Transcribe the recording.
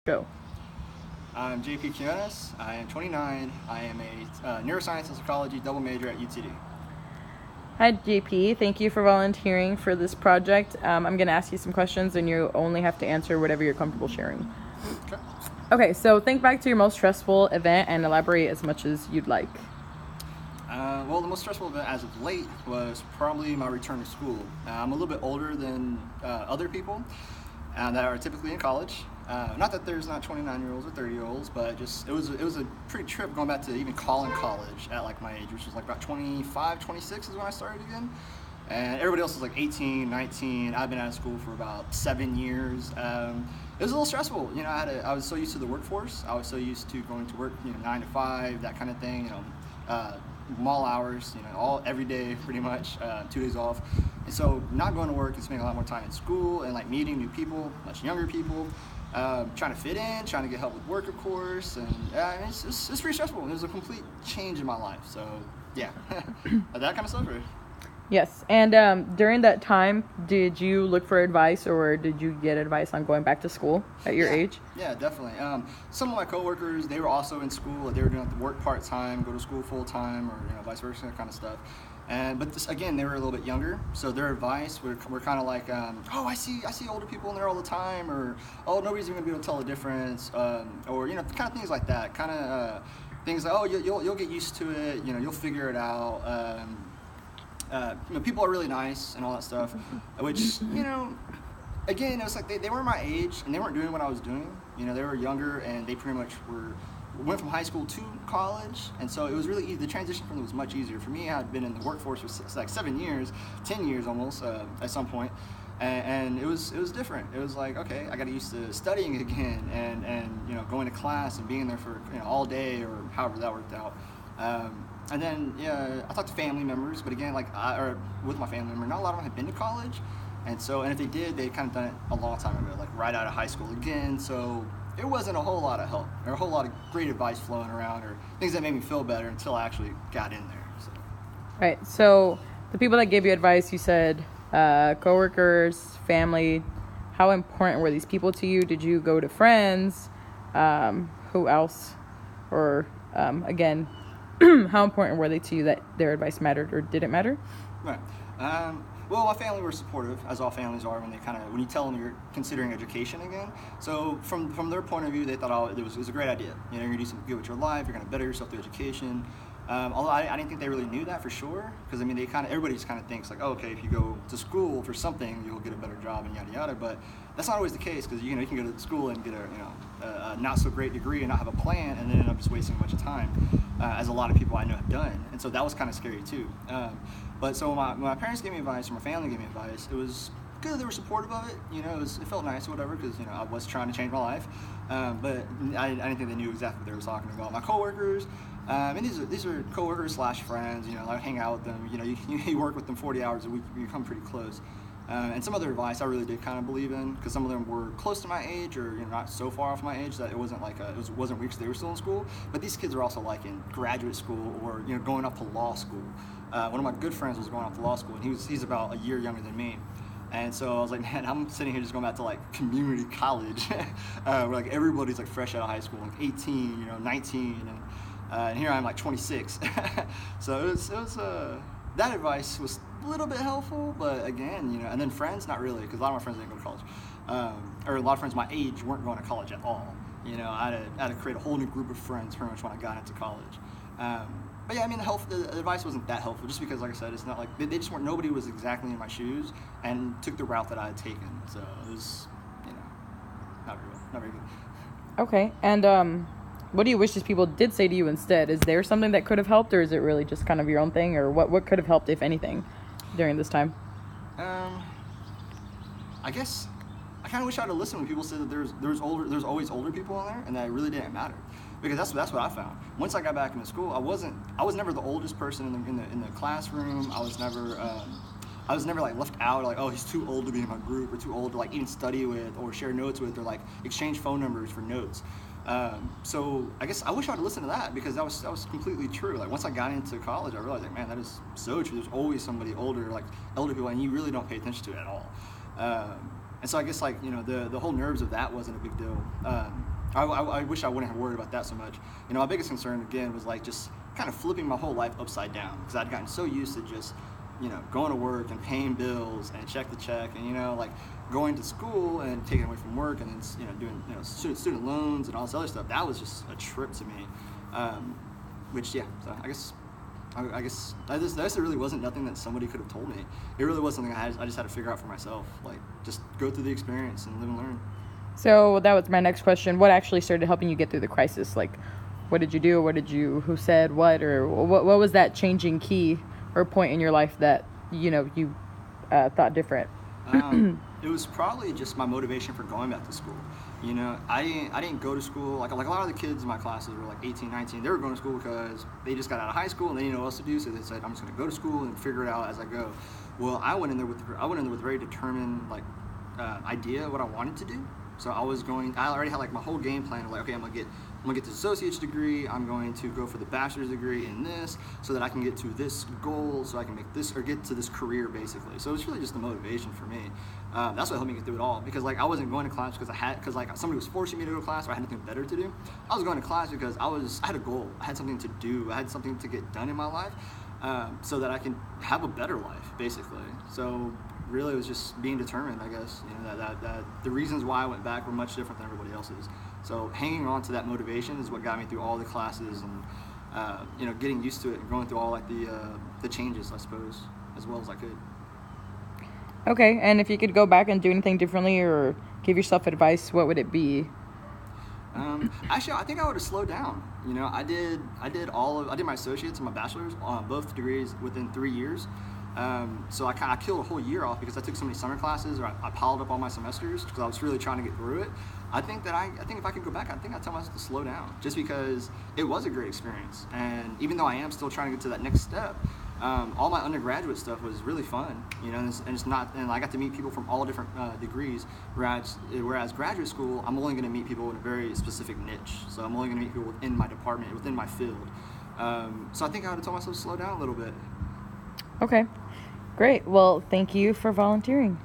Go. I'm JP Quinones. I am 29. I am a neuroscience and psychology double major at UTD. Hi, JP. Thank you for volunteering for this project. I'm going to ask you some questions, and you only have to answer whatever you're comfortable sharing. Okay. Okay, so think back to your most stressful event and elaborate as much as you'd like. Well, the most stressful event as of late was probably my return to school. I'm a little bit older than other people that are typically in college. Not that there's not 29-year-olds or 30-year-olds, but just it was a pretty trip going back to even calling college at like my age, which was like about 25, 26 is when I started again. And everybody else was like 18, 19. I've been out of school for about 7 years. It was a little stressful. You know, I was so used to the workforce. I was so used to going to work, 9 to 5, that kind of thing. Mall hours, every day pretty much, 2 days off. And so not going to work and spending a lot more time in school and like meeting new people, much younger people, trying to fit in, trying to get help with work, of course. And it's pretty stressful. It was a complete change in my life. So yeah, that kind of stuff, right? Yes, and during that time, did you look for advice or did you get advice on going back to school at your age? Yeah, definitely. Some of my coworkers, they were also in school. They were doing work part-time, go to school full-time, or vice versa, that kind of stuff. But this, again, they were a little bit younger, so their advice were kind of like, oh, I see older people in there all the time, or oh, nobody's even gonna be able to tell the difference, or kind of things like that. Kind of things like, oh, you'll get used to it. You'll figure it out. People are really nice and all that stuff, which, again, it was like they weren't my age and they weren't doing what I was doing. They were younger and they pretty much went from high school to college, and so it was really easy. The transition for them was much easier. For me, I had been in the workforce for like 7 years, 10 years almost at some point, and it was different. It was like, okay, I got used to studying again and going to class and being there for all day or however that worked out. And then, I talked to family members, but again, or with my family member, not a lot of them had been to college. And if they did, they'd kind of done it a long time ago, like right out of high school again. So it wasn't a whole lot of help or a whole lot of great advice flowing around or things that made me feel better until I actually got in there. So. Right. So the people that gave you advice, you said coworkers, family. How important were these people to you? Did you go to friends? Who else? Or again, how important were they to you that their advice mattered or didn't matter? Right. Well, my family were supportive, as all families are when you tell them you're considering education again. So from their point of view, they thought it was a great idea. You're going to do something good with your life. You're going to better yourself through education. Although I didn't think they really knew that for sure, because everybody just kind of thinks like, oh, okay, if you go to school for something, you'll get a better job and yada yada. But that's not always the case, because you can go to school and get a not so great degree and not have a plan, and then end up just wasting a bunch of time, as a lot of people I know have done. And so that was kind of scary too. But so when my parents gave me advice, or my family gave me advice, it was good. They were supportive of it. It felt nice or whatever, because I was trying to change my life. But I didn't think they knew exactly what they were talking about. My coworkers. And these are coworkers / friends. I hang out with them. You work with them 40 hours a week. You become pretty close. And some of their advice I really did kind of believe in, because some of them were close to my age or not so far off my age that it wasn't like it wasn't weird because they were still in school. But these kids are also like in graduate school or going up to law school. One of my good friends was going off to law school, and he's about a year younger than me. And so I was like, man, I'm sitting here just going back to like community college, where like everybody's like fresh out of high school, like 18, 19, and here I'm like 26. So it was that advice was a little bit helpful, but again, and then friends, not really, because a lot of my friends didn't go to college, or a lot of friends my age weren't going to college at all. I had to create a whole new group of friends pretty much when I got into college. But yeah, the advice wasn't that helpful, just because, like I said, it's not like they just weren't. Nobody was exactly in my shoes and took the route that I had taken. So it was, not very good. Okay, and what do you wish these people did say to you instead? Is there something that could have helped, or is it really just kind of your own thing, or what could have helped, if anything, during this time? I guess I kind of wish I had listened when people said that there's always older people in there, and that it really didn't matter, because that's what I found. Once I got back into school, I was never the oldest person in the classroom. I was never like left out, like, oh, he's too old to be in my group, or too old to like even study with or share notes with, or like exchange phone numbers for notes. So I guess I wish I'd listened to that, because that was completely true. Like once I got into college, I realized, like, man, that is so true. There's always somebody older, like elder people, and you really don't pay attention to it at all. And so I guess like the whole nerves of that wasn't a big deal. I wish I wouldn't have worried about that so much. You know, my biggest concern again was like just kind of flipping my whole life upside down because I'd gotten so used to just, you know, going to work and paying bills and check to check and, you know, like going to school and taking away from work and then, you know, doing, you know, student loans and all this other stuff. That was just a trip to me. Which, yeah, so I guess that really wasn't nothing that somebody could have told me. It really was something I just had to figure out for myself. Like, just go through the experience and live and learn. So that was my next question. What actually started helping you get through the crisis? Like, what did you do? Who said what? Or what was that changing key or point in your life that, you know, you thought different? It was probably just my motivation for going back to school. You know, I didn't go to school, like a lot of the kids in my classes were like 18, 19. They were going to school because they just got out of high school and they didn't know what else to do, so they said, I'm just going to go to school and figure it out as I go. Well, I went in there with a very determined, like, idea of what I wanted to do. So I already had like my whole game plan of like, okay, I'm gonna get this associate's degree, I'm going to go for the bachelor's degree in this so that I can get to this goal, so I can make this or get to this career basically. So it's really just the motivation for me. That's what helped me get through it all, because like I wasn't going to class because like somebody was forcing me to go to class or I had nothing better to do. I was going to class because I had a goal, I had something to do, I had something to get done in my life, so that I can have a better life basically. So really it was just being determined, I guess. You know, that the reasons why I went back were much different than everybody else's. So hanging on to that motivation is what got me through all the classes and you know, getting used to it and going through all like the changes, I suppose, as well as I could. Okay, and if you could go back and do anything differently or give yourself advice, what would it be? Actually, I think I would have slowed down. You know, I did my associates and my bachelor's, both degrees within 3 years. So I killed a whole year off because I took so many summer classes, or I piled up all my semesters because I was really trying to get through it. I think if I could go back, I think I'd tell myself to slow down, just because it was a great experience. And even though I am still trying to get to that next step, all my undergraduate stuff was really fun, you know, and I got to meet people from all different degrees, whereas graduate school, I'm only going to meet people in a very specific niche. So I'm only going to meet people within my department, within my field. So I think I would have told myself to slow down a little bit. Okay, great. Well, thank you for volunteering.